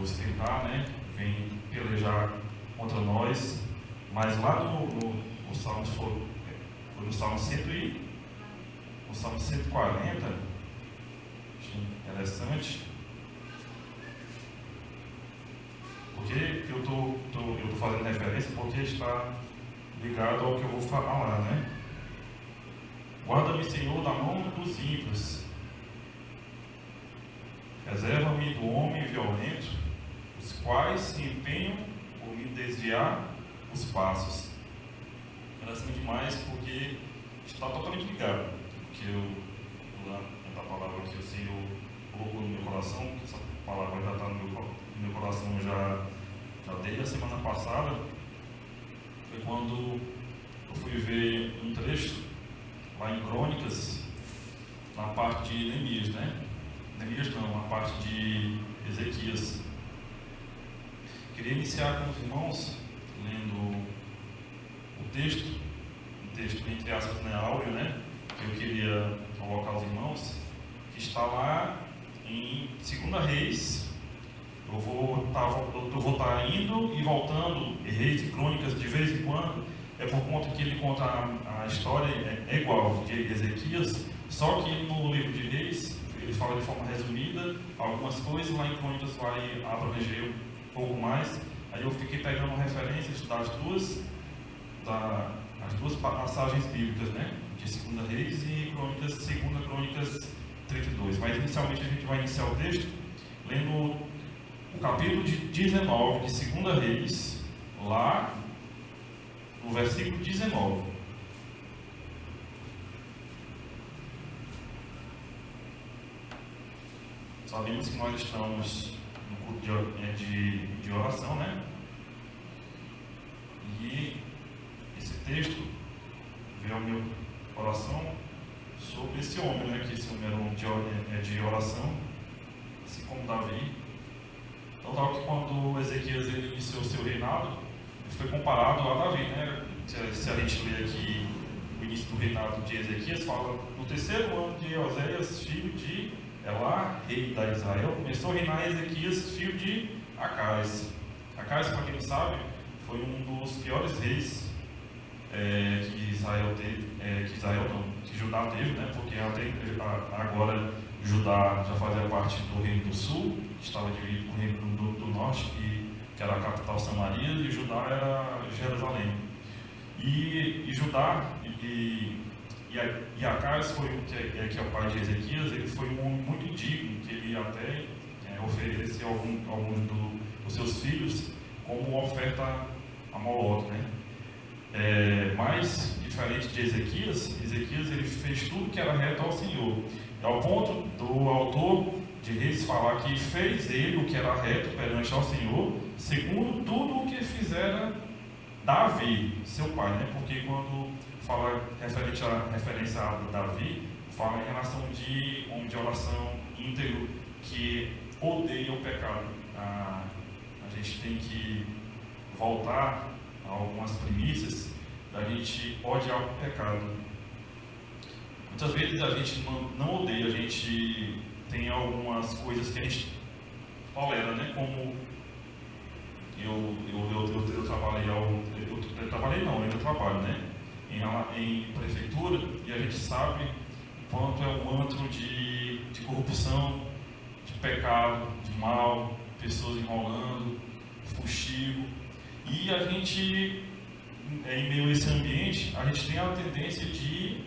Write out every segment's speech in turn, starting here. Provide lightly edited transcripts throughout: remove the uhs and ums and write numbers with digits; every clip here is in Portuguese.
esquentar, né? Vem pelejar contra nós. Mas lá no Salmo, foi no Salmo 140, interessante, porque eu tô fazendo referência, porque está ligado ao que eu vou falar, né? Guarda-me, Senhor, da mão dos ímpios, reserva-me do homem violento, os quais se empenham por me desviar os passos. Interessante demais, porque está totalmente ligado, porque a palavra que o Senhor colocou no meu coração, que essa palavra já está no meu coração já desde a semana passada, foi quando eu fui ver um trecho lá em Crônicas, na parte de Neemias, né? Neemias não, na parte de Ezequias. Queria iniciar com os irmãos lendo o texto, um texto entre aspas, né, áureo, né? Que eu queria colocar aos irmãos, que está lá em 2 Reis. Eu vou estar indo e voltando, Reis e Crônicas de vez em quando, é por conta que ele conta a história, é igual de Ezequias, só que no livro de Reis, ele fala de forma resumida algumas coisas, lá em Crônicas vai abranger um pouco mais. Aí eu fiquei pegando referências das duas passagens bíblicas, né? De 2 Reis e Crônicas, 2 Crônicas 32. Mas inicialmente a gente vai iniciar o texto lendo o capítulo 19 de 2 Reis, lá no versículo 19. Sabemos que nós estamos no culto de oração, né? E esse texto veio ao meu coração sobre esse homem, né? Que esse homem era um de oração, assim como Davi. Então, tal que quando Ezequias ele iniciou seu reinado, ele foi comparado a Davi, né? Se a gente ler aqui o início do reinado de Ezequias, fala no 3º ano de Oséias, filho de Elá, rei da Israel, começou a reinar Ezequias, filho de Acais. Acais, para quem não sabe, foi um dos piores reis que Judá teve, né? Porque até agora Judá já fazia parte do reino do sul, estava dividido com o reino do norte, que era a capital Samaria, e Judá era Jerusalém. E Judá e Acais foi que é o pai de Ezequias. Ele foi um homem muito indigno, que ele até ofereceu alguns dos seus filhos como oferta a Moloque, né? Mas, diferente de Ezequias ele fez tudo que era reto ao Senhor, ao ponto do autor de Reis falar que fez ele o que era reto perante ao Senhor, segundo tudo o que fizera Davi, seu pai, né? Porque quando fala referência a Davi, fala em relação de homem de oração íntegro que odeia o pecado. A gente tem que voltar a algumas premissas da gente odiar o pecado. Muitas vezes a gente não odeia, a gente tem algumas coisas que a gente tolera, né? Como eu trabalhei, eu ainda trabalho, né? Em prefeitura, e a gente sabe o quanto é um antro de corrupção, de pecado, de mal, pessoas enrolando, fuxico. E a gente, em meio a esse ambiente, a gente tem a tendência de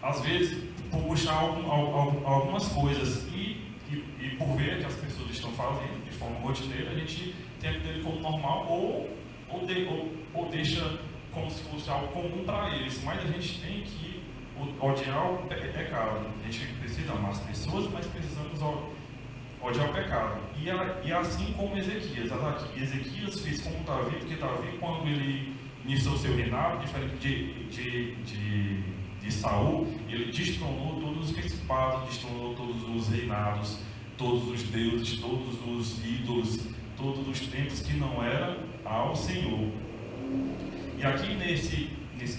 às vezes, puxar algumas coisas e por ver que as pessoas estão fazendo de forma rotineira, a gente tem aquilo como normal ou deixa como se fosse algo comum para eles. Mas a gente tem que odiar o pecado. A gente precisa amar as pessoas, mas precisamos odiar o pecado. E assim como Ezequias fez como Davi, porque Davi, quando ele iniciou seu reinado, diferente de Saul, ele destronou todos os principados, destronou todos os reinados, todos os deuses, todos os ídolos, todos os templos que não eram ao Senhor. E aqui nesse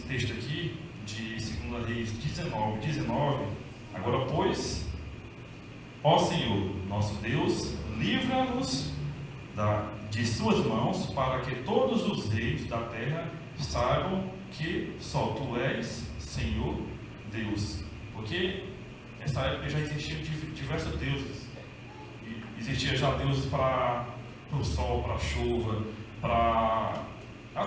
texto aqui, de 2 Reis 19, agora pois, ó Senhor, nosso Deus, livra-nos de suas mãos, para que todos os reis da terra saibam que só tu és Senhor Deus. Porque nessa época já existiam diversos deuses. Existia já deuses para o sol, para a chuva, para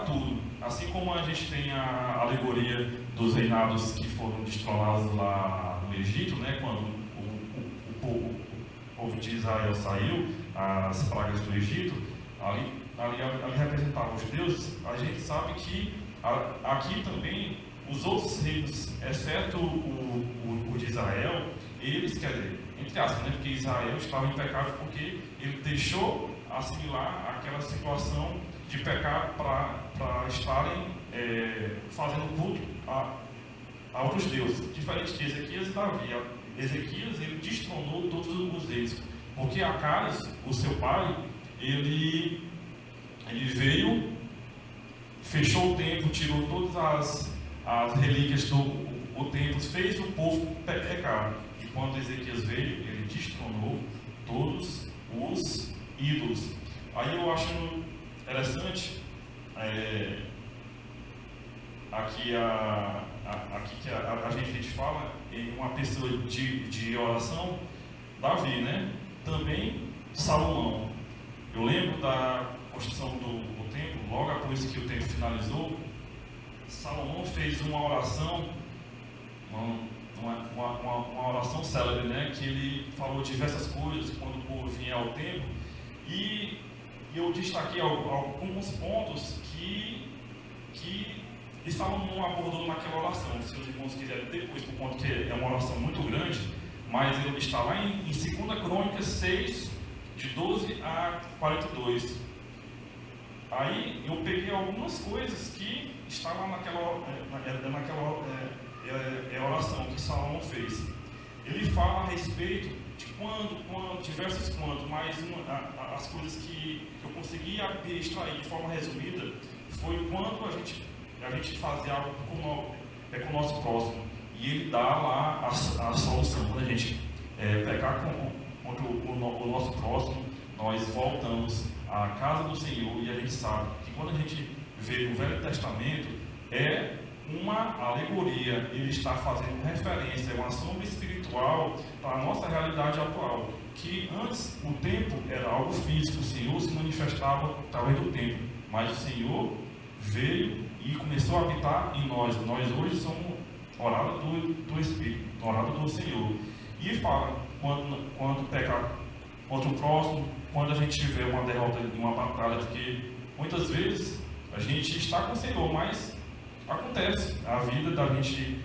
tudo. Assim como a gente tem a alegoria dos reinados que foram destronados lá no Egito, né, quando o povo de Israel saiu, as pragas do Egito, ali representava os deuses. A gente sabe que aqui também os outros reinos, exceto o de Israel, eles, quer dizer, entre aspas, né, porque Israel estava em pecado porque ele deixou assimilar aquela situação de pecado para estarem fazendo culto a outros deuses, diferente de Ezequias e Davi. Ezequias, ele destronou todos os reis, porque Acais, o seu pai, ele veio, fechou o templo, tirou todas as relíquias do templo, fez o povo pecar. E quando Ezequias veio, ele destronou todos os ídolos. Aí eu acho interessante aqui que a gente fala em uma pessoa de oração, Davi, né? Também Salomão. Eu lembro da construção do templo, logo após que o templo finalizou, Salomão fez uma oração, uma oração célebre, né? Que ele falou diversas coisas quando o povo vinha ao templo, e eu destaquei alguns pontos que Salomão abordou naquela oração. Se os irmãos quiserem depois, por conta que é uma oração muito grande, mas ele está lá em 2 Crônicas 6, de 12 a 42. Aí eu peguei algumas coisas que estavam naquela oração que Salomão fez. Ele fala a respeito de diversos quando, mas as coisas que eu consegui extrair de forma resumida foi quando a gente fazia algo com o nosso próximo, e ele dá lá a solução. Quando a gente pecar contra o nosso próximo, nós voltamos à casa do Senhor, e a gente sabe que quando a gente vê no Velho Testamento, é uma alegoria, ele está fazendo referência, é uma sombra espiritual para a nossa realidade atual, que antes o templo era algo físico, o Senhor se manifestava através do templo, mas o Senhor veio e começou a habitar em nós. Nós hoje somos orados do Espírito, orados do Senhor. E fala, quando pecar contra o próximo, quando a gente tiver uma derrota em uma batalha, porque muitas vezes a gente está com o Senhor, mas acontece, a vida da gente,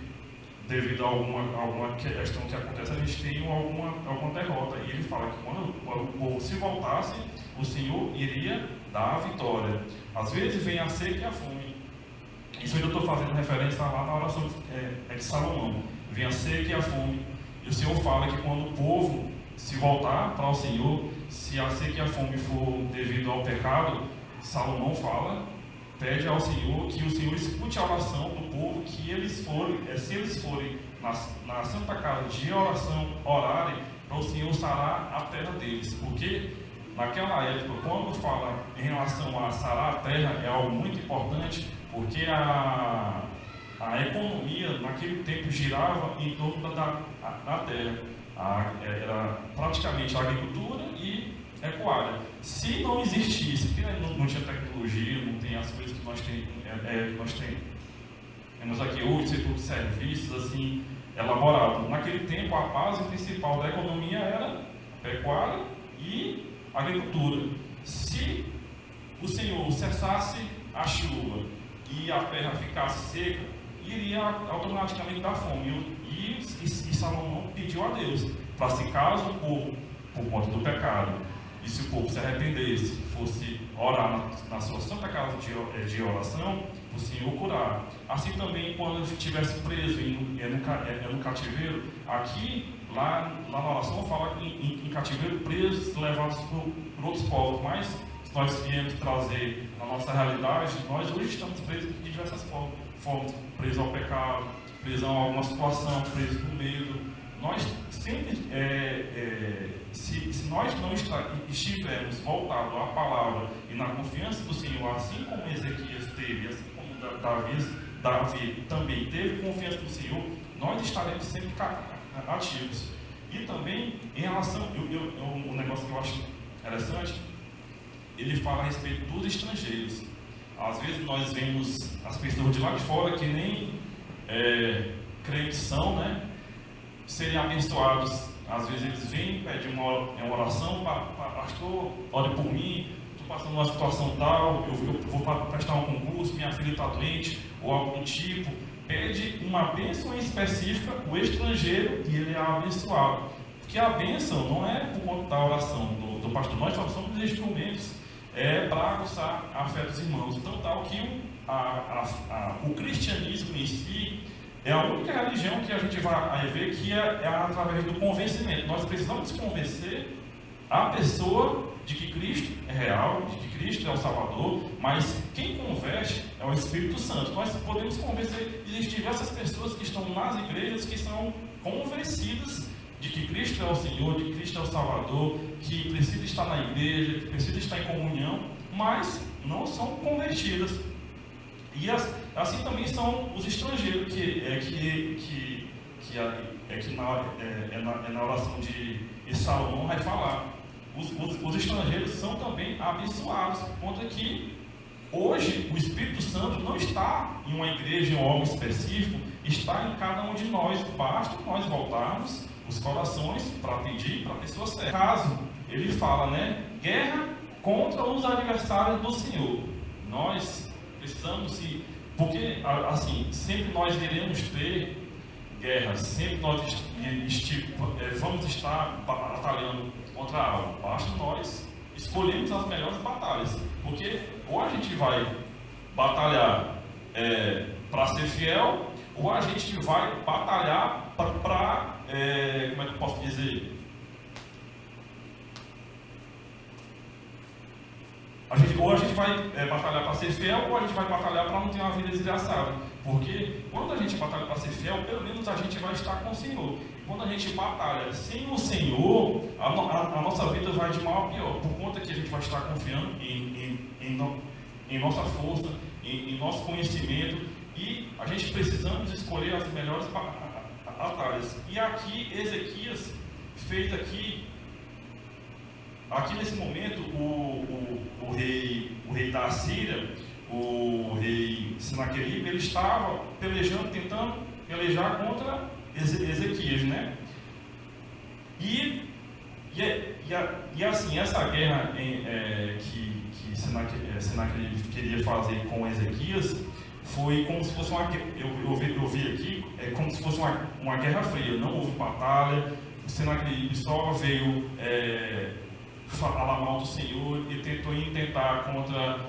devido a alguma questão que acontece, a gente tem alguma derrota. E ele fala que quando o povo se voltasse, o Senhor iria dar a vitória. Às vezes vem a seca e a fome. Isso eu estou fazendo referência lá na oração de Salomão. Vem a seca e a fome. E o Senhor fala que quando o povo se voltar para o Senhor, se a seca e a fome for devido ao pecado, Salomão fala, pede ao Senhor que o Senhor escute a oração do povo, que se eles forem na Santa Casa de oração, orarem, para o Senhor sarar a terra deles. Porque naquela época, quando fala em relação a sarar a terra, é algo muito importante, porque a economia naquele tempo girava em torno da terra. Era praticamente a agricultura e pecuária. Se não existisse, porque não tinha tecnologia, não tem as coisas que nós temos aqui hoje, setor de serviços assim, elaborado. Naquele tempo, a base principal da economia era pecuária e agricultura. Se o Senhor cessasse a chuva e a terra ficasse seca, iria automaticamente dar fome. E Salomão pediu a Deus para, se caso o povo, por conta do pecado, e se o povo se arrependesse, fosse orar na sua santa casa de oração, o Senhor curar. Assim também, quando estivesse preso no cativeiro, aqui, lá na oração, fala em cativeiro, presos, levados por outros povos, mas se nós viemos trazer a nossa realidade, nós hoje estamos presos de diversas formas, presos ao pecado, presos a alguma situação, presos por medo. Nós sempre se nós não estivermos voltados à palavra e na confiança do Senhor, assim como Ezequias teve, assim como Davi também teve confiança no Senhor, nós estaremos sempre ativos. E também, em relação, um negócio que eu acho interessante, ele fala a respeito dos estrangeiros. Às vezes nós vemos as pessoas de lá de fora que nem crentes são, né? Serem abençoados. Às vezes eles vêm, pedem uma oração, pastor, ore por mim, estou passando uma situação tal, eu vou prestar um concurso, minha filha está doente, ou algo do tipo. Pede uma bênção específica, o estrangeiro, e ele é abençoado. Porque a bênção não é por conta da oração do pastor, nós só somos instrumentos para aguçar a fé dos irmãos. Então, tal que o cristianismo em si é a única religião que a gente vai ver que é através do convencimento. Nós precisamos convencer a pessoa de que Cristo é real, de que Cristo é o Salvador, mas quem converte é o Espírito Santo. Nós podemos convencer, existem diversas pessoas que estão nas igrejas que são convencidas de que Cristo é o Senhor, de que Cristo é o Salvador, que precisa estar na igreja, que precisa estar em comunhão, mas não são convertidas. E assim também são os estrangeiros, na oração de Salomão vai falar. Os estrangeiros são também abençoados, por conta que hoje o Espírito Santo não está em uma igreja, em algo específico, está em cada um de nós. Basta nós voltarmos os corações para pedir para a pessoa certa. Caso ele fala, né? Guerra contra os adversários do Senhor. Nós precisamos, porque assim, sempre nós iremos ter guerras, sempre nós vamos estar batalhando contra algo. Basta nós escolhermos as melhores batalhas, porque ou a gente vai batalhar para ser fiel, ou a gente vai batalhar para como é que eu posso dizer? Ou a gente vai batalhar para ser fiel, ou a gente vai batalhar para não ter uma vida desgraçada. Porque quando a gente batalha para ser fiel, pelo menos a gente vai estar com o Senhor. E quando a gente batalha sem o Senhor, a nossa vida vai de mal a pior, por conta que a gente vai estar confiando em nossa força, em nosso conhecimento, e a gente precisamos escolher as melhores batalhas. E aqui Ezequias fez aqui nesse momento o rei da Assíria, o rei Senaqueribe, ele estava tentando pelejar contra Ezequias, né? E assim, essa guerra que Senaqueribe queria fazer com Ezequias foi como se fosse eu vi aqui, como se fosse uma guerra fria. Não houve batalha, o Senaqueribe só veio falar mal do Senhor e tentou intentar contra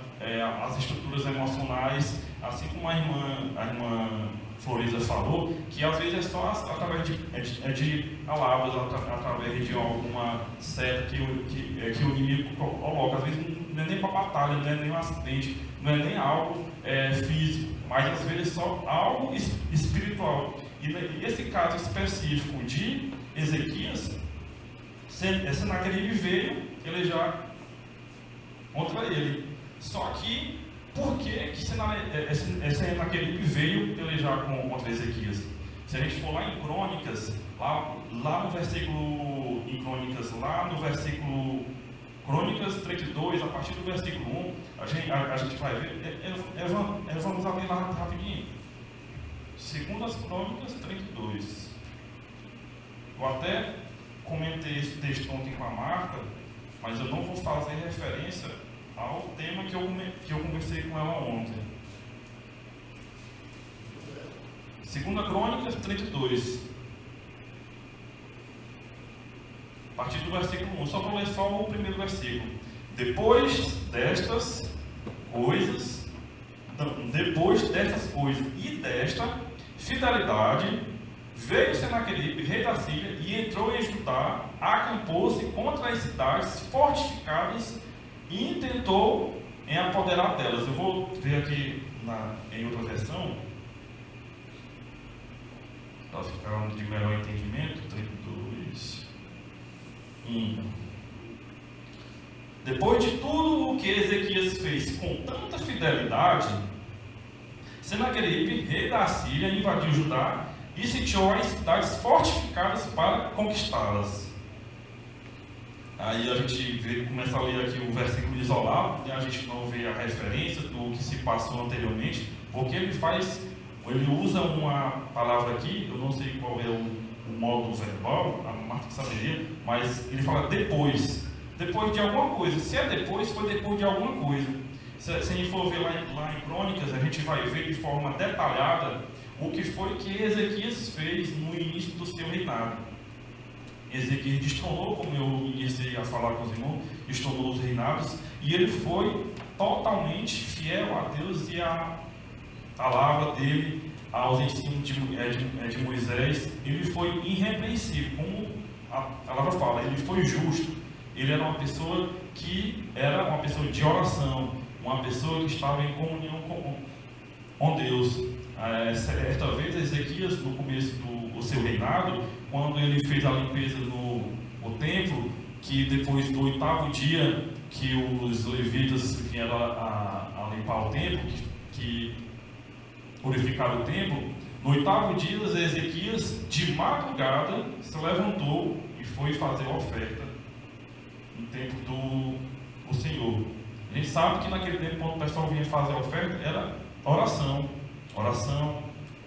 as estruturas emocionais, assim como a irmã Florisa falou, que às vezes é só através de palavras, através de alguma seta que o inimigo coloca. Às vezes não é nem para batalha, não é nem um acidente, não é nem algo físico, mas às vezes é só algo espiritual. E esse caso específico de Ezequias, Senaqueribe veio pelejar contra ele. Só que, por que Senaqueribe veio pelejar contra Ezequias? Se a gente for lá em Crônicas, lá no versículo, Crônicas 32, a partir do versículo 1, a gente vai ver, vamos abrir lá rapidinho. 2 Crônicas 32. Eu até comentei esse texto ontem com a Marta, mas eu não vou fazer referência ao tema que eu conversei com ela ontem. 2 Crônicas 32. A partir do versículo 1, só para ler só o primeiro versículo. Depois destas coisas e desta fidelidade, veio Senaqueribe, rei da Síria, e entrou em Judá, acampou-se contra as cidades fortificadas e intentou em apoderar delas. Eu vou ver aqui em outra versão, para ficar de melhor entendimento. 32, 1. Depois de tudo o que Ezequias fez com tanta fidelidade, Senaqueribe, rei da Síria, invadiu Judá e sitiou as cidades fortificadas para conquistá-las. Aí a gente começa a ler aqui o versículo isolado, e a gente não vê a referência do que se passou anteriormente, porque ele usa uma palavra aqui, eu não sei qual é o modo verbal, a Marta saberia, mas ele fala depois de alguma coisa. Se é depois, foi depois de alguma coisa. Se a gente for ver lá em Crônicas, a gente vai ver de forma detalhada o que foi que Ezequias fez no início do seu reinado. Ezequias destronou, como eu iniciei a falar com os irmãos, destronou os reinados, e ele foi totalmente fiel a Deus e à palavra dele, aos ensinos de Moisés. Ele foi irrepreensível, como a palavra fala, ele foi justo. Ele era uma pessoa de oração, uma pessoa que estava em comunhão com Deus. Certa vez, Ezequias, no começo do seu reinado, quando ele fez a limpeza no templo, que depois do 8º dia que os levitas vieram a limpar o templo, que purificaram o templo, no 8º dia, Ezequias, de madrugada, se levantou e foi fazer a oferta no templo do Senhor. A gente sabe que naquele tempo, quando o pessoal vinha fazer a oferta, era oração,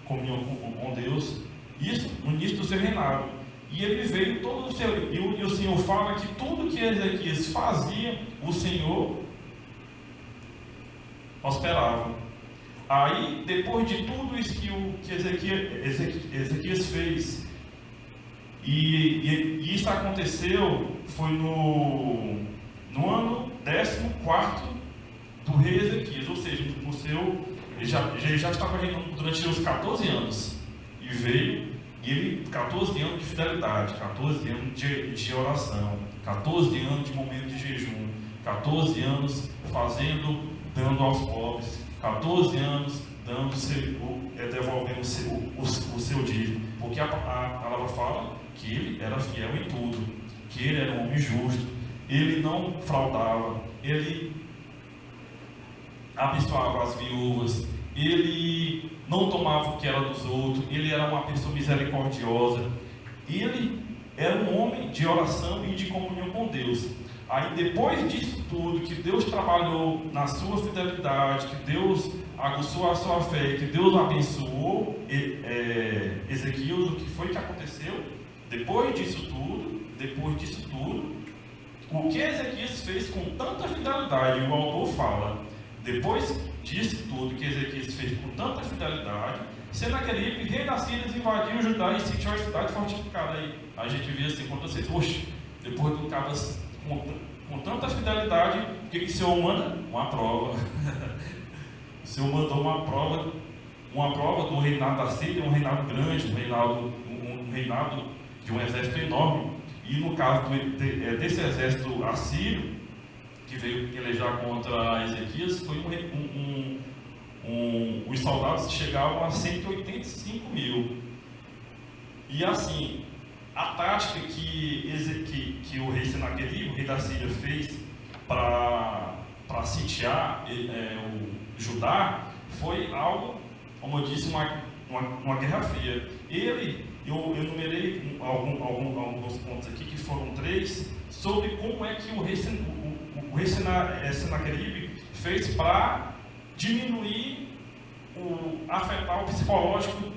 comunhão com Deus, isso no início do seu reinado. E ele veio todo o seu, e o Senhor fala que tudo que Ezequias fazia, o Senhor prosperava. Aí, depois de tudo isso que Ezequias fez, e isso aconteceu, foi no ano 14º do rei Ezequias, ou seja, ele já estava reinando durante os 14 anos, e veio, e ele, 14 anos de fidelidade, 14 anos de oração, 14 anos de momento de jejum, 14 anos dando aos pobres, 14 anos devolvendo o seu dízimo, porque a palavra fala que ele era fiel em tudo, que ele era um homem justo, ele não fraudava, ele abençoava as viúvas, ele não tomava o que era dos outros, ele era uma pessoa misericordiosa, ele era um homem de oração e de comunhão com Deus. Aí, depois disso tudo, que Deus trabalhou na sua fidelidade, que Deus aguçou a sua fé, que Deus abençoou Ezequias, o que foi que aconteceu? Depois disso tudo, o que Ezequias fez com tanta fidelidade, o autor fala, depois disso tudo que Ezequias fez com tanta fidelidade, Senaqueribe, rei da Síria, invadiu Judá e sitiou a cidade fortificada. Aí a gente vê assim, quando vocês, depois do cabo com tanta fidelidade, o que o Senhor manda? Uma prova. O Senhor mandou uma prova do reinado da Síria, um reinado grande, um reinado de um exército enorme. E no caso desse exército assírio, que veio pelejar contra Ezequias, foi os soldados chegavam a 185 mil. E assim, a tática que o rei Senaqueribe, o rei da Síria, fez para sitiar o Judá foi algo, como eu disse, uma guerra fria. Eu enumerei alguns pontos aqui, que foram 3, sobre como é que o rei Senaqueribe fez para diminuir, afetar o psicológico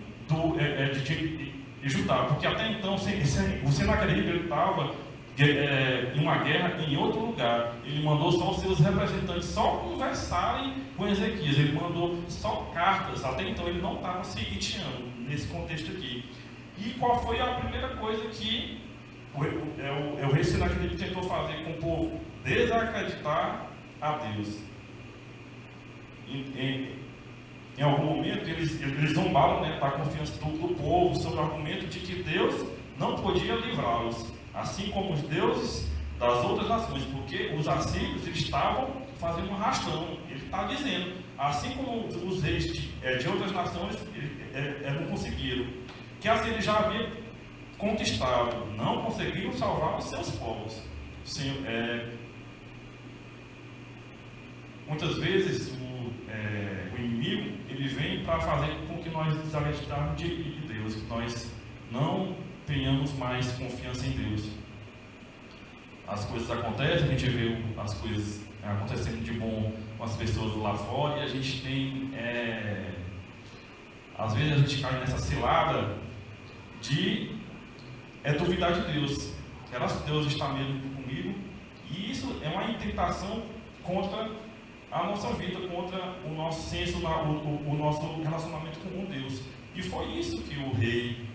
de Judá, porque até então o Senaqueribe estava em uma guerra em outro lugar. Ele mandou só os seus representantes só conversarem com Ezequias, ele mandou só cartas. Até então ele não estava se itiando nesse contexto aqui. E qual foi a primeira coisa que o rei Senaqueribe tentou fazer com o povo? Desacreditar a Deus. Em algum momento eles zombaram da confiança do povo sobre o argumento de que Deus não podia livrá-los, assim como os deuses das outras nações, porque os assírios estavam fazendo um arrastão. Ele está dizendo, assim como os reis de outras nações não conseguiram, que assim ele já havia conquistado, não conseguiram salvar os seus povos. Sim, muitas vezes o inimigo ele vem para fazer com que nós desacreditamos de Deus, que nós não tenhamos mais confiança em Deus. As coisas acontecem, a gente vê as coisas acontecendo de bom com as pessoas lá fora, e a gente tem, às vezes a gente cai nessa cilada de duvidar de Deus. Será que Deus está mesmo comigo? E isso é uma tentação contra a nossa vida, contra o nosso senso, o nosso relacionamento com Deus. E foi isso que o rei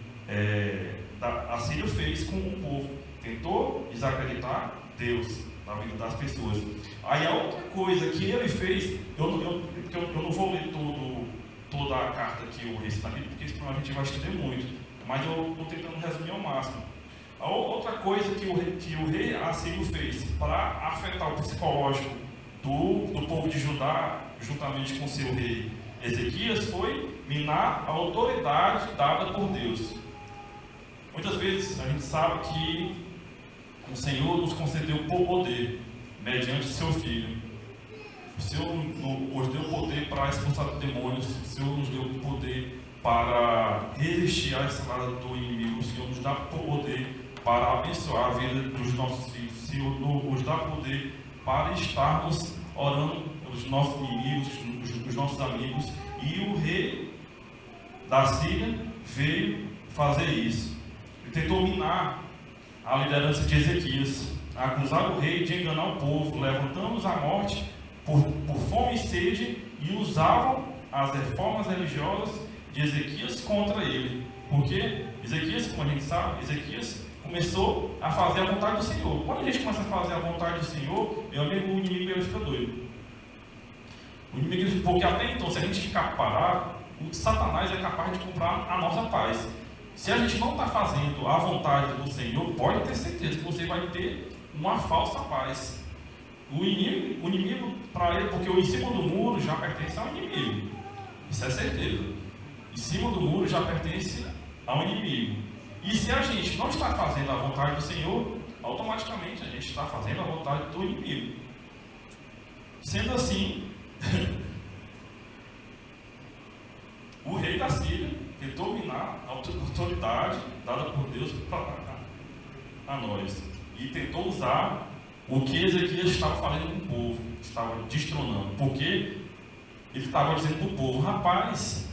da Assíria fez com o povo. Tentou desacreditar Deus na vida das pessoas. Aí a outra coisa que ele fez, eu não vou ler toda a carta que o rei está aqui, porque senão a gente vai estender muito, mas eu estou tentando resumir ao máximo. A outra coisa que o rei Assírio fez para afetar o psicológico do povo de Judá, juntamente com seu rei Ezequias, foi minar a autoridade dada por Deus. Muitas vezes a gente sabe que o Senhor nos concedeu poder mediante seu Filho. O Senhor nos deu poder para expulsar demônios. O Senhor nos deu poder para resistir à escalada do inimigo. O Senhor nos dá poder para abençoar a vida dos nossos filhos. O Senhor nos dá poder para estarmos orando pelos nossos inimigos, os nossos amigos. E o rei da Síria veio fazer isso. Ele tentou minar a liderança de Ezequias, acusar o rei de enganar o povo, levantando-os à morte por fome e sede, e usavam as reformas religiosas de Ezequias contra ele. Porque Ezequias, como a gente sabe, Ezequias começou a fazer a vontade do Senhor. Quando a gente começa a fazer a vontade do Senhor, meu amigo, o inimigo ele fica doido. O inimigo, porque até então, se a gente ficar parado, o Satanás é capaz de comprar a nossa paz. Se a gente não está fazendo a vontade do Senhor, pode ter certeza que você vai ter uma falsa paz. O inimigo para ele, porque o em cima do muro já pertence ao inimigo. Isso é certeza. Em cima do muro já pertence ao inimigo. E se a gente não está fazendo a vontade do Senhor, automaticamente a gente está fazendo a vontade do inimigo. Sendo assim, o rei da Síria tentou minar a autoridade dada por Deus a nós. E tentou usar o que Ezequias estava fazendo com o povo, estava destronando. Porque ele estava dizendo para o povo: rapaz,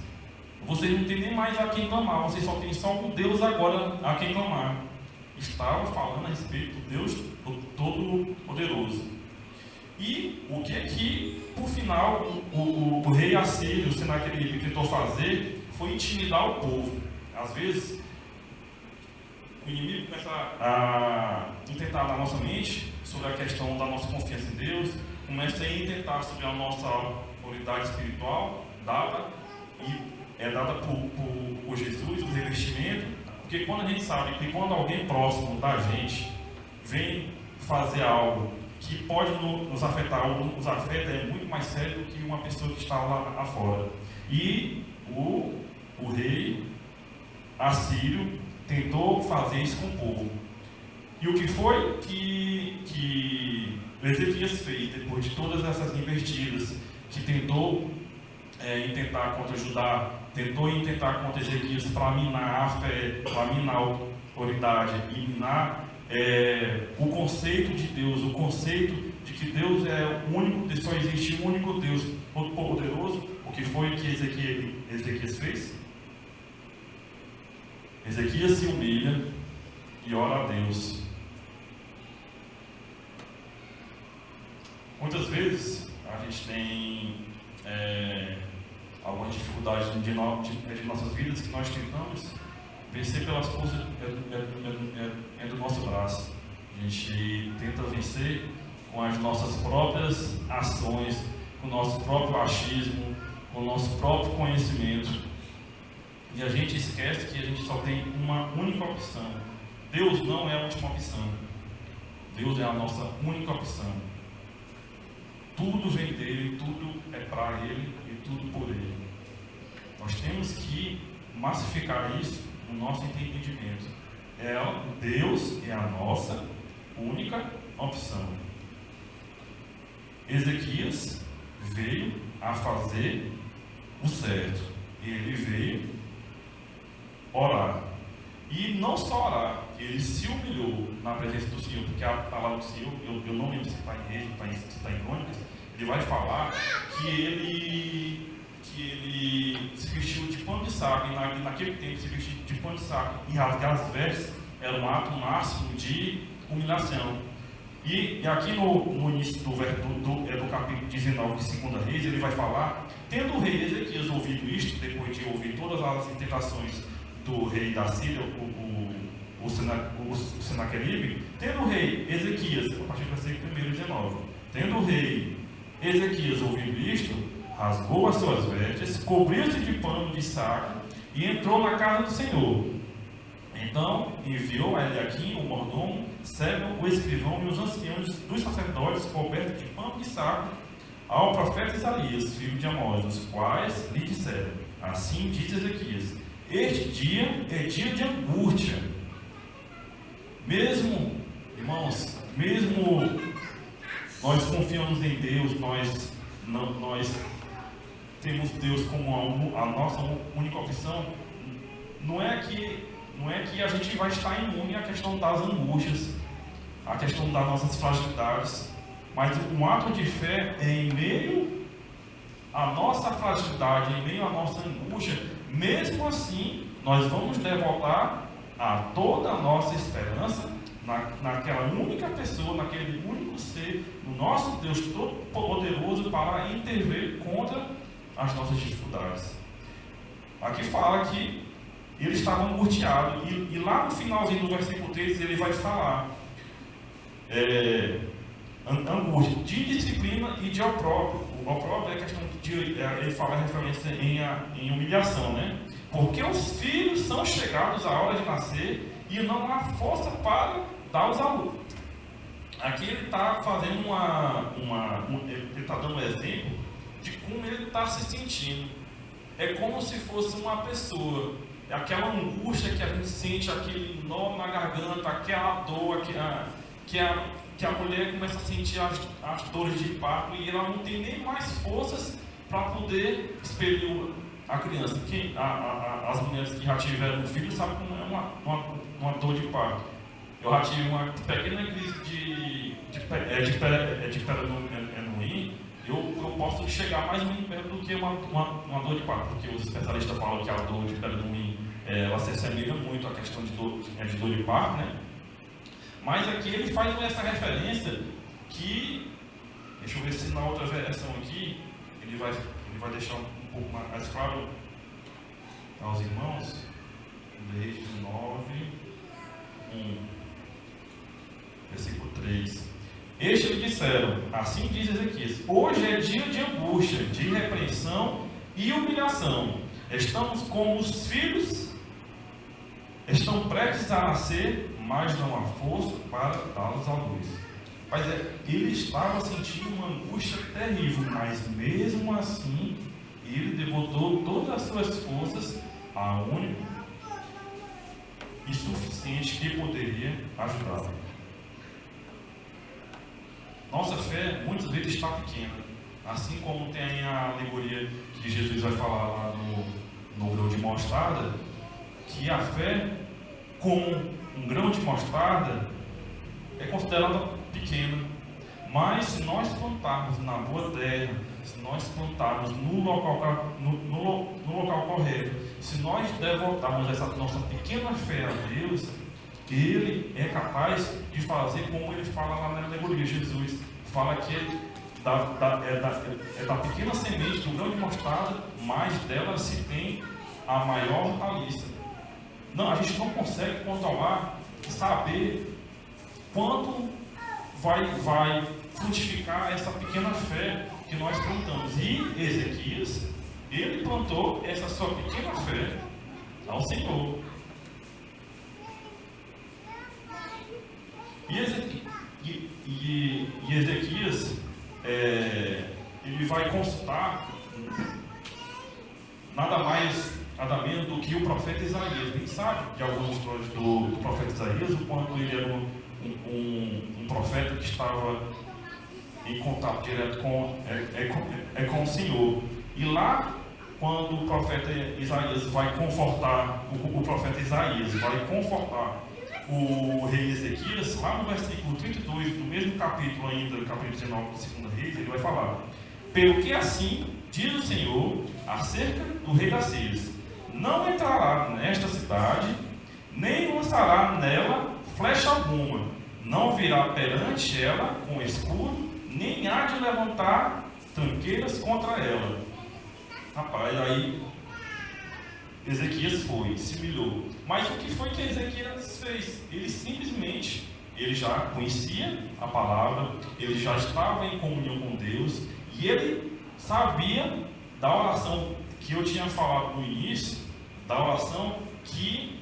vocês não têm nem mais a quem clamar, vocês só têm só um Deus agora a quem clamar. Estava falando a respeito do Deus Todo-Poderoso. E o que por final, o rei Assírio, o Senaqueribe, tentou fazer foi intimidar o povo. Às vezes, o inimigo começa a intentar na nossa mente sobre a questão da nossa confiança em Deus, começa a intentar sobre a nossa autoridade espiritual dada por Jesus, o revestimento, porque quando a gente sabe que quando alguém próximo da gente vem fazer algo que pode nos afetar ou nos afeta, é muito mais sério do que uma pessoa que está lá fora. E o rei Assírio tentou fazer isso com o povo. E o que foi que Ezequias fez depois de todas essas investidas, que tentou intentar contra Judá, tentou intentar contra Ezequias para minar a fé, para minar a autoridade e minar o conceito de Deus, o conceito de que Deus é o único, só existe um único Deus todo-poderoso. O que foi que Ezequias fez? Ezequias se humilha e ora a Deus. Muitas vezes a gente tem algumas dificuldades de nossas vidas que nós tentamos vencer pelas forças do nosso braço. A gente tenta vencer com as nossas próprias ações, com o nosso próprio achismo, com o nosso próprio conhecimento. E a gente esquece que a gente só tem uma única opção. Deus não é a última opção. Deus é a nossa única opção. Tudo vem dele, tudo é para ele e tudo por ele. Nós temos que massificar isso no nosso entendimento. Deus é a nossa única opção. Ezequias veio a fazer o certo. Ele veio orar. E não só orar, ele se humilhou na presença do Senhor, porque a palavra do Senhor, eu não lembro se está em Reis, se está em Crônicas, ele vai falar que ele se vestiu de pano de saco, e naquele tempo se vestir de pano de saco e rasgar as vestes era um ato máximo de humilhação. E aqui no início do capítulo 19 de 2 Reis, ele vai falar, tendo o rei Ezequias ouvido isto, depois de ouvir todas as tentações do rei da Síria, o Senaqueribe, tendo o rei Ezequias, a partir do versículo 1:19, tendo o rei Ezequias ouvido isto, rasgou as suas vestes, cobriu-se de pano de saco e entrou na casa do Senhor. Então enviou a Eliaquim, o mordomo, Sebna, o escrivão e os anciãos dos sacerdotes, cobertos de pano de saco, ao profeta Isaías, filho de Amós, os quais lhe disseram: assim diz Ezequias, este dia é dia de angústia. Mesmo, irmãos, mesmo nós confiamos em Deus, nós temos Deus como a nossa única opção, não é que a gente vai estar imune à questão das angústias, à questão das nossas fragilidades, mas um ato de fé é em meio à nossa fragilidade, em meio à nossa angústia, mesmo assim, nós vamos devotar a toda a nossa esperança naquela única pessoa, naquele único ser, no nosso Deus Todo-Poderoso, para intervir contra as nossas dificuldades. Aqui fala que ele estava angustiado, e lá no finalzinho do versículo 13 ele vai falar angústia, de disciplina e de opróbrio. O opróbrio é a questão de, ele fala a referência em humilhação, né? Porque os filhos são chegados à hora de nascer e não há força para dar-os à luz. Aqui ele está fazendo ele está dando um exemplo de como ele está se sentindo. É como se fosse uma pessoa, aquela angústia que a gente sente, aquele nó na garganta, aquela dor, que a mulher começa a sentir as dores de parto e ela não tem nem mais forças para poder expelir a criança. As mulheres que já tiveram um filho sabem como é uma dor de parto. Eu já tive uma pequena crise de pernambuim. Eu posso chegar mais ou menos perto do que uma dor de parto, porque os especialistas falam que a dor de pernambuim ela se assemelha muito à questão de dor de parto, né? Mas aqui ele faz essa referência que, deixa eu ver se na outra versão aqui, ele vai deixar um pouco mais claro aos irmãos, desde 9:1, versículo 3. Estes lhe disseram, assim diz Ezequias, hoje é dia de angústia, de repreensão e humilhação. Estamos como os filhos, estão prestes a nascer, mas não há força para dá-los à luz. Mas ele estava sentindo uma angústia terrível, mas mesmo assim, ele devotou todas as suas forças a único e suficiente que poderia ajudá-lo. Nossa fé muitas vezes está pequena, assim como tem a alegoria que Jesus vai falar lá no grão de mostarda, que a fé, como um grão de mostarda, é considerada pequena, mas se nós plantarmos na boa terra, se nós plantarmos no local correto, se nós devotarmos essa nossa pequena fé a Deus, Ele é capaz de fazer como Ele fala lá na alegoria. Jesus fala que é da pequena semente do grão de mostarda, mas dela se tem a maior hortaliça. Não, a gente não consegue controlar, saber quanto vai frutificar essa pequena fé que nós plantamos. E Ezequias, ele plantou essa sua pequena fé ao Senhor. E Ezequias, ele vai consultar nada mais, nada menos do que o profeta Isaías. A gente sabe de algumas histórias do profeta Isaías, o quanto ele era um profeta que estava em contato direto com o Senhor. E lá, quando o profeta Isaías vai confortar, o profeta Isaías vai confortar o rei Ezequias, lá no versículo 32 do mesmo capítulo ainda, capítulo 19 do 2 Reis, ele vai falar: pelo que assim diz o Senhor acerca do rei da Síria: não entrará nesta cidade, nem lançará nela flecha alguma, não virá perante ela com escudo, nem há de levantar tranqueiras contra ela. Rapaz, aí Ezequias foi, se humilhou. Mas o que foi que Ezequias fez? Ele simplesmente, ele já conhecia a palavra, ele já estava em comunhão com Deus, e ele sabia da oração que eu tinha falado no início, da oração que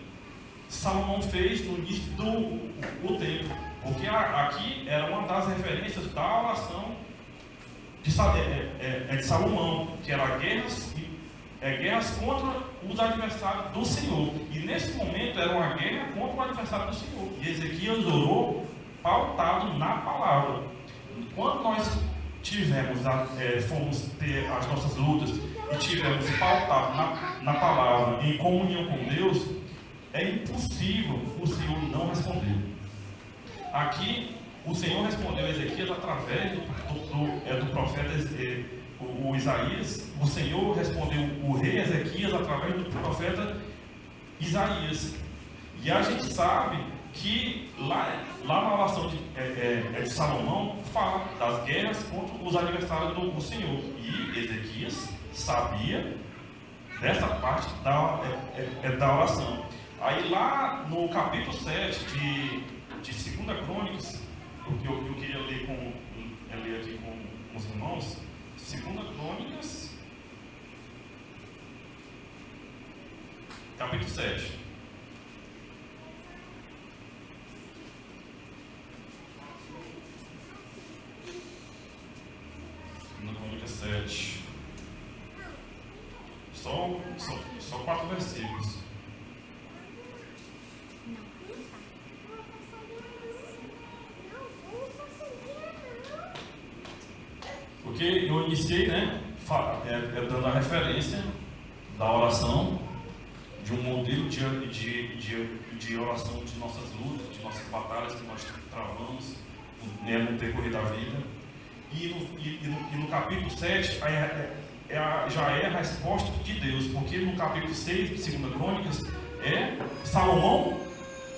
Salomão fez no início do templo. Porque aqui era uma das referências da oração de Salomão, que era guerras contra os adversários do Senhor. E nesse momento era uma guerra contra o adversário do Senhor. E Ezequias orou pautado na palavra. Quando nós fomos ter as nossas lutas e tivemos pautado na palavra, em comunhão com Deus, é impossível o Senhor não responder. Aqui, o Senhor respondeu a Ezequias através do profeta o Isaías. O Senhor respondeu o rei Ezequias através do profeta Isaías. E a gente sabe que lá na oração de Salomão fala das guerras contra os adversários do Senhor. E Ezequias sabia dessa parte da oração. Aí lá no capítulo 7 de 2 Crônicas, o que eu queria ler aqui com os irmãos, 2 Crônicas, capítulo 7. 2 Crônicas 7. Só 4 versículos. Porque eu iniciei, dando a referência da oração, de um modelo de oração de nossas lutas, de nossas batalhas que nós travamos no decorrer da vida. E no capítulo 7 já é a resposta de Deus, porque no capítulo 6 de 2 Crônicas é Salomão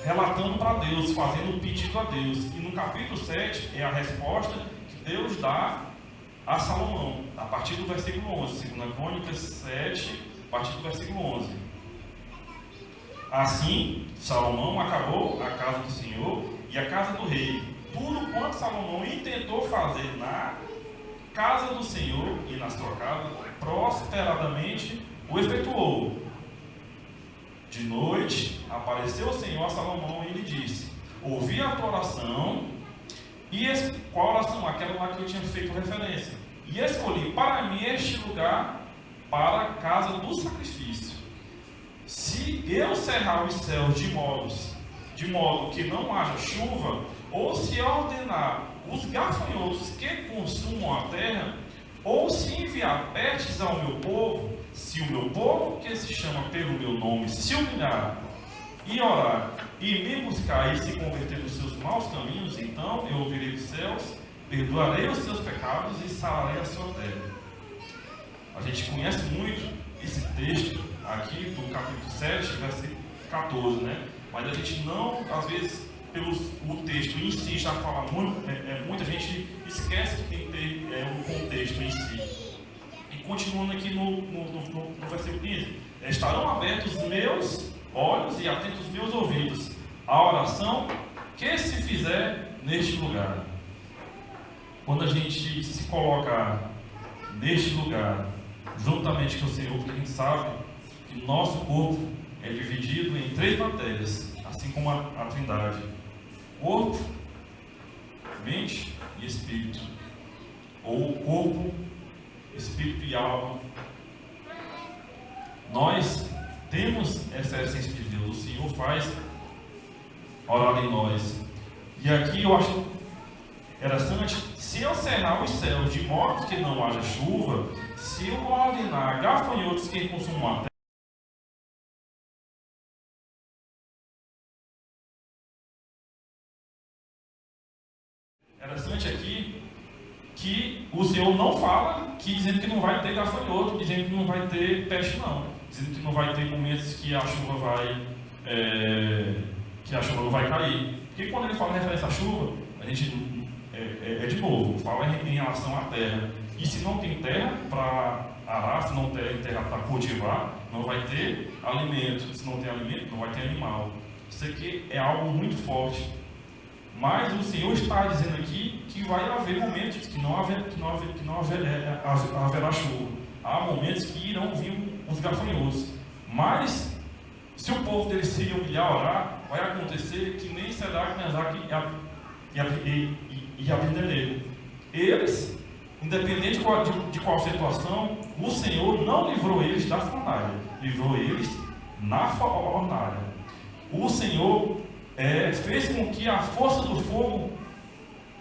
relatando para Deus, fazendo um pedido a Deus. E no capítulo 7 é a resposta que Deus dá a Salomão, a partir do versículo 11, 2 Crônicas 7, a partir do versículo 11. Assim, Salomão acabou a casa do Senhor e a casa do rei. Tudo quanto Salomão intentou fazer na casa do Senhor e na sua casa, prosperadamente o efetuou. De noite, apareceu o Senhor a Salomão e lhe disse: ouvi a tua oração. E qual oração? Aquela lá que eu tinha feito referência. E escolhi para mim este lugar para a casa do sacrifício. Se eu cerrar os céus de modo que não haja chuva, ou se ordenar os gafanhotos que consumam a terra, ou se enviar pestes ao meu povo, se o meu povo, que se chama pelo meu nome, se humilhar e orar, e me buscar e se converter dos seus maus caminhos, então eu ouvirei dos céus, perdoarei os seus pecados e sararei a sua terra. A gente conhece muito esse texto aqui do capítulo 7, versículo 14, né? Mas a gente não, às vezes, o texto em si já fala muito, muita gente esquece que tem que ter um contexto em si. E continuando aqui no versículo 15: estarão abertos os meus olhos e atentos os meus ouvidos à oração que se fizer neste lugar. Quando a gente se coloca neste lugar, juntamente com o Senhor, porque a gente sabe que o nosso corpo é dividido em 3 matérias, assim como a Trindade: corpo, mente e espírito, ou corpo, espírito e alma. Nós temos essa essência de Deus, o Senhor faz orar em nós. E aqui eu acho Interessante, se eu cerrar os céus de modo que não haja chuva, se eu ordenar gafanhotos que consumam a terra. Interessante aqui que o Senhor não fala que dizendo que não vai ter gafanhoto, dizendo que não vai ter peste não, dizendo que não vai ter momentos que a chuva vai cair. Porque quando ele fala em referência à chuva, a gente de novo, fala em relação à terra. E se não tem terra para arar, se não tem terra para cultivar, não vai ter alimento. Se não tem alimento, não vai ter animal. Isso aqui é algo muito forte. Mas o Senhor está dizendo aqui que vai haver momentos que não haverá chuva. Há momentos que irão vir os gafanhotos. Mas, se o povo dele se humilhar a orar, vai acontecer que nem Sedac, Mesaque e Abdenego. Eles, independente de qual situação, o Senhor não livrou eles da fornalha, livrou eles na fornalha. O Senhor fez com que a força do fogo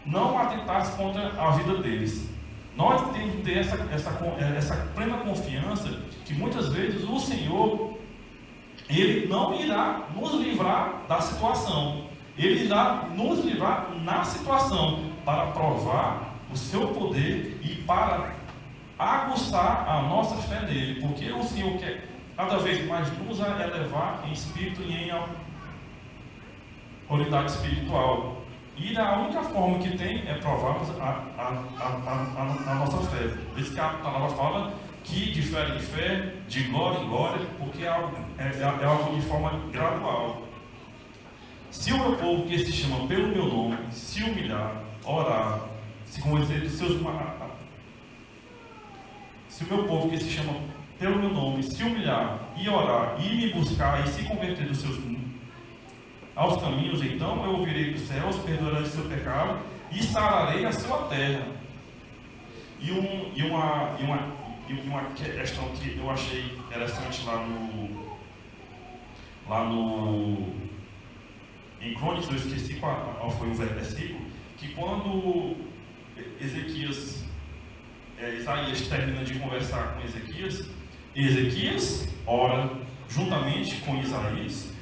não atentasse contra a vida deles. Nós temos que ter essa plena confiança que muitas vezes o Senhor, Ele não irá nos livrar da situação. Ele irá nos livrar na situação para provar o seu poder e para aguçar a nossa fé nele. Porque o Senhor quer cada vez mais nos elevar em espírito e em autoridade espiritual. E a única forma que tem é provarmos a nossa fé. Esse que a palavra fala que difere de fé, de glória em glória, porque é algo de forma gradual. Se o meu povo que se chama pelo meu nome se humilhar, orar, se conhecer dos seus... Se o meu povo que se chama pelo meu nome se humilhar e orar e me buscar e se converter dos seus aos caminhos, então eu ouvirei dos céus, perdoarei o seu pecado e sararei a sua terra. E uma questão que eu achei interessante em Crônicas, eu esqueci qual foi o versículo, que quando Isaías termina de conversar com Ezequias ora juntamente com Isaías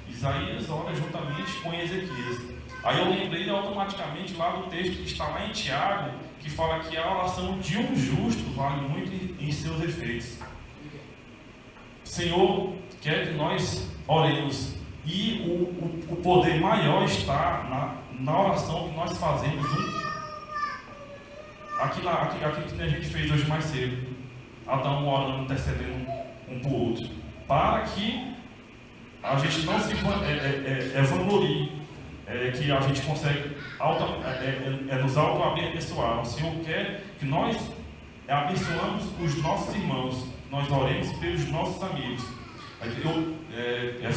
ora juntamente com Ezequias. Aí eu lembrei automaticamente lá do texto que está lá em Tiago, que fala que a oração de um justo vale muito em seus efeitos. O Senhor quer que nós oremos, e o poder maior está na oração que nós fazemos aquilo que a gente fez hoje mais cedo, Adão orando, intercedendo um para o outro, para que a gente não se vanglorie, que a gente consegue nos auto-abençoar. O Senhor quer que nós abençoamos os nossos irmãos, nós oremos pelos nossos amigos.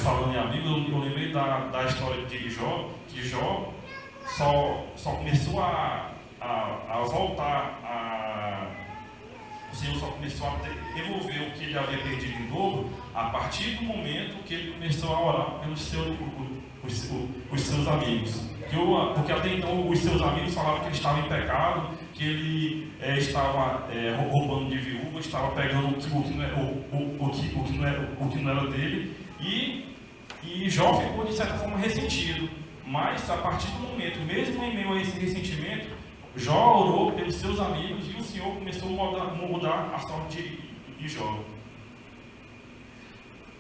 Falando em amigo, eu lembrei da história de Jó, que Jó só começou a voltar, o Senhor só começou a devolver o que ele havia perdido em dobro a partir do momento que ele começou a orar pelos seus amigos. Porque até então os seus amigos falavam que ele estava em pecado, que ele estava roubando de viúva, estava pegando o que não era dele, e Jó ficou de certa forma ressentido. Mas a partir do momento, mesmo em meio a esse ressentimento, Jó orou pelos seus amigos e o Senhor começou a mudar a sorte de Jó.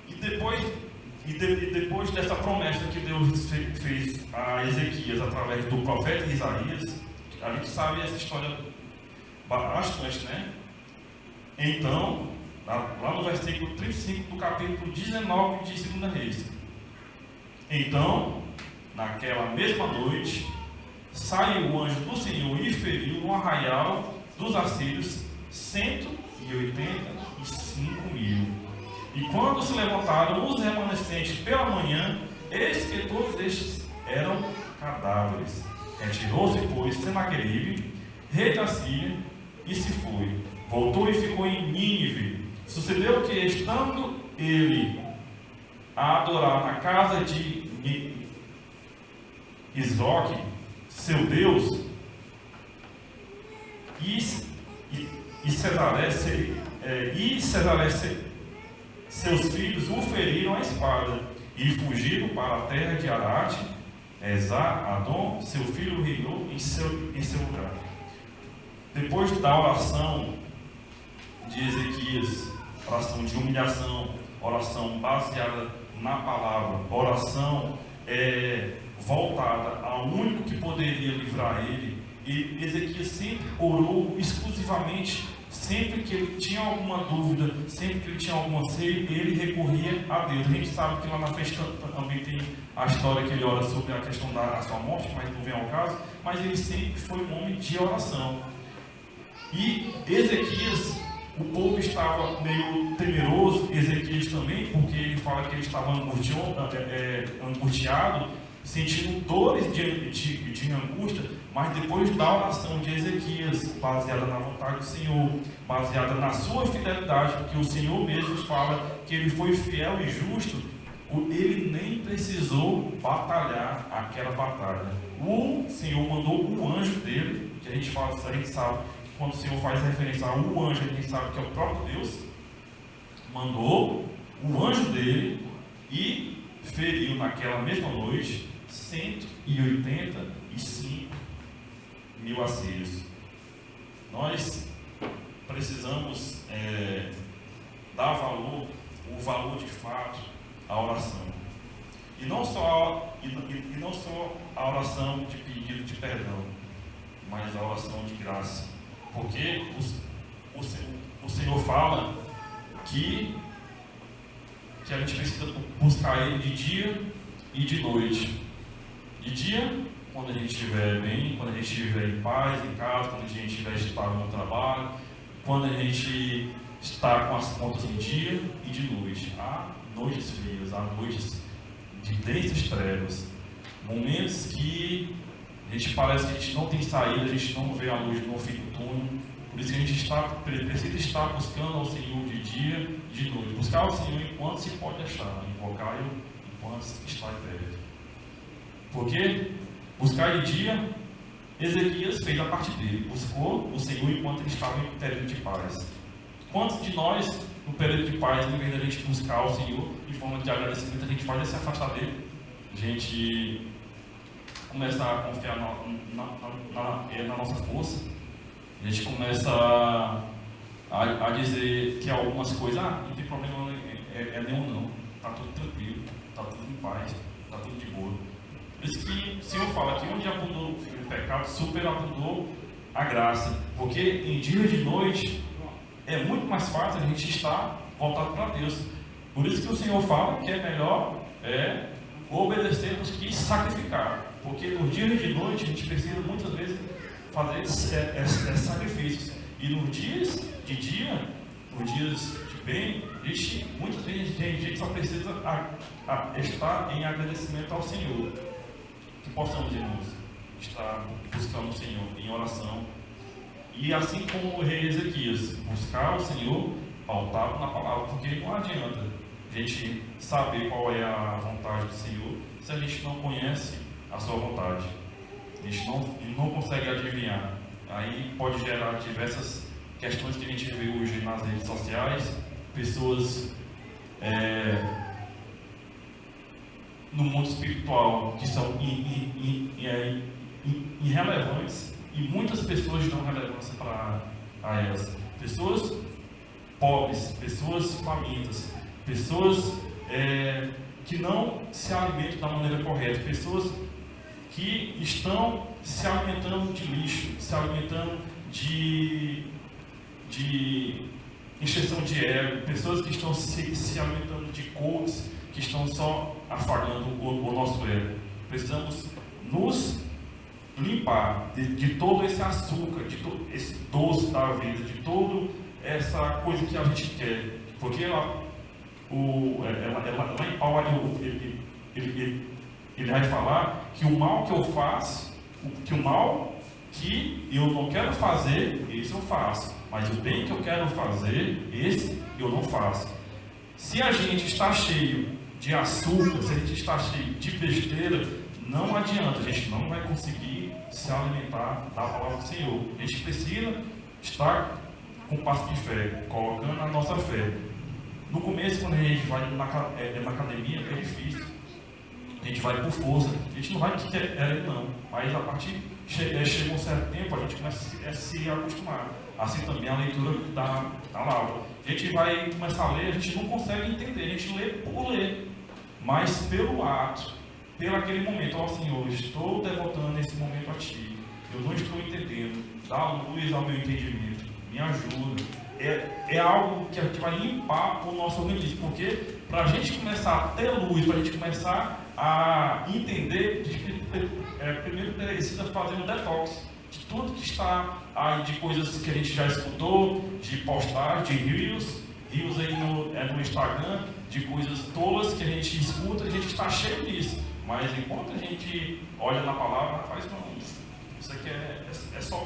E depois dessa promessa que Deus fez a Ezequias através do profeta Isaías, a gente sabe essa história bastante, né? Então, lá no versículo 35 do capítulo 19 de 2 Reis. Então, naquela mesma noite, saiu o anjo do Senhor e feriu no arraial dos assírios 185.000. E quando se levantaram os remanescentes pela manhã, eis que todos estes eram cadáveres. Retirou-se, pois, Senaqueribe, rei da Síria, e se foi. Voltou e ficou em Nínive. Sucedeu que, estando ele a adorar na casa de Isroque, seu Deus, seus filhos o feriram à espada e fugiram para a terra de Arate. Esar-Adom, seu filho, reinou em seu lugar. Depois da oração de Ezequias, oração de humilhação, oração baseada na palavra, oração voltada ao único que poderia livrar ele, e Ezequias sempre orou exclusivamente. Sempre que ele tinha alguma dúvida, sempre que ele tinha algum anseio, ele recorria a Deus. A gente sabe que lá na frente também tem a história que ele ora sobre a questão da sua morte, mas não vem ao caso. Mas ele sempre foi um homem de oração. E Ezequias, o povo estava meio temeroso, Ezequias também, porque ele fala que ele estava angustiado, sentindo dores de angústia, mas depois da oração de Ezequias, baseada na vontade do Senhor, baseada na sua fidelidade, porque o Senhor mesmo fala que ele foi fiel e justo, ele nem precisou batalhar aquela batalha. O Senhor mandou o anjo dele, que a gente sabe, quando o Senhor faz referência ao anjo, a gente sabe que é o próprio Deus, mandou o anjo dele e feriu naquela mesma noite 185 mil assírios. Nós precisamos dar o valor de fato à oração. E não só a oração de pedido de perdão, mas a oração de graça. Porque o Senhor fala que a gente precisa buscar Ele de dia e de noite. De dia, quando a gente estiver bem, quando a gente estiver em paz, em casa, quando a gente estiver estável no trabalho, quando a gente está com as contas em dia, e de noite. Há noites frias, há noites de densas trevas, momentos que a gente parece que a gente não tem saída, a gente não vê a luz no fim do túnel. Por isso que a gente precisa estar buscando ao Senhor de dia e de noite. Buscar ao Senhor enquanto se pode achar, invocar-o enquanto está perto. Porque buscar de dia, Ezequias fez a parte dele, buscou o Senhor enquanto ele estava em período de paz. Quantos de nós, no período de paz, em vez de a gente buscar o Senhor em forma de agradecimento, a gente faz se afastar dele? A gente começa a confiar na nossa força, a gente começa a dizer que algumas coisas, não tem problema nenhum não, está tudo tranquilo, está tudo em paz, está tudo de boa. Por isso que o Senhor fala que onde abundou o pecado, superabundou a graça. Porque em dia de noite é muito mais fácil a gente estar voltado para Deus. Por isso que o Senhor fala que é melhor obedecer do que sacrificar. Porque nos dias de noite a gente precisa muitas vezes fazer esses sacrifícios. E nos dias de dia, nos dias de bem, muitas vezes a gente só precisa estar em agradecimento ao Senhor. Que possamos, irmãos, estar buscando o Senhor em oração. E assim como o rei Ezequias, buscar o Senhor pautado na palavra, porque não adianta a gente saber qual é a vontade do Senhor se a gente não conhece a sua vontade. A gente não consegue adivinhar. Aí pode gerar diversas questões que a gente vê hoje nas redes sociais, pessoas no mundo espiritual que são irrelevantes, e muitas pessoas dão relevância para elas. Pessoas pobres, pessoas famintas, pessoas que não se alimentam da maneira correta, pessoas que estão se alimentando de lixo, se alimentando de injeção de ego, pessoas que estão se alimentando de coaches, que estão só afagando o nosso ego. Precisamos nos limpar de todo esse açúcar, de todo esse doce da vida, de toda essa coisa que a gente quer. Porque lá em Paulo ele vai falar que o mal que eu faço, que o mal que eu não quero fazer, esse eu faço. Mas o bem que eu quero fazer, esse eu não faço. Se a gente está cheio de açúcar, se a gente está cheio de besteira, não adianta, a gente não vai conseguir se alimentar da palavra do Senhor. A gente precisa estar com passo de fé, colocando a nossa fé. No começo, quando a gente vai na academia, é difícil. A gente vai por força. A gente não vai querer, não. Mas a partir chega um certo tempo, a gente começa a se acostumar. Assim também a leitura da palavra. A gente vai começar a ler, a gente não consegue entender. A gente lê por ler. Mas pelo ato, pelo aquele momento, ó Senhor, estou devotando esse momento a Ti. Eu não estou entendendo. Dá luz ao meu entendimento. Me ajuda. É algo que a gente vai limpar o nosso organismo, porque para a gente começar a ter luz, para a gente começar a entender, primeiro precisa fazer um detox de tudo que está aí, de coisas que a gente já escutou, de postagem, de rios aí no Instagram, de coisas tolas que a gente escuta, a gente está cheio disso. Mas enquanto a gente olha na palavra, rapaz, não, isso aqui é só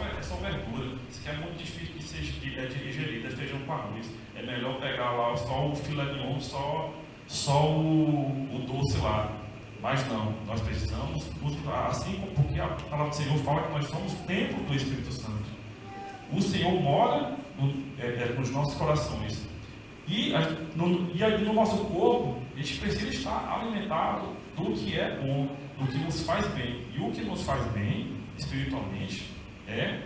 verdura. Isso aqui é muito difícil de ser digerido, é feijão com arroz. É melhor pegar lá só o filé mignon, só o doce lá. Mas não, nós precisamos, assim como porque a palavra do Senhor fala que nós somos templo do Espírito Santo. O Senhor mora nos nossos corações. E no nosso corpo, a gente precisa estar alimentado do que é bom, do que nos faz bem. E o que nos faz bem, espiritualmente, é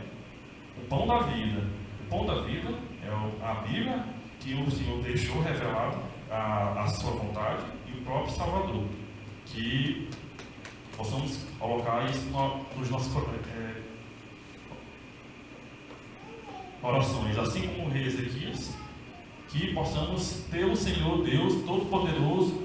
o pão da vida. O pão da vida é a Bíblia que o Senhor deixou revelado a sua vontade e o próprio Salvador. Que possamos colocar isso nos nossos orações, assim como o rei Ezequias, que possamos ter o Senhor Deus Todo-Poderoso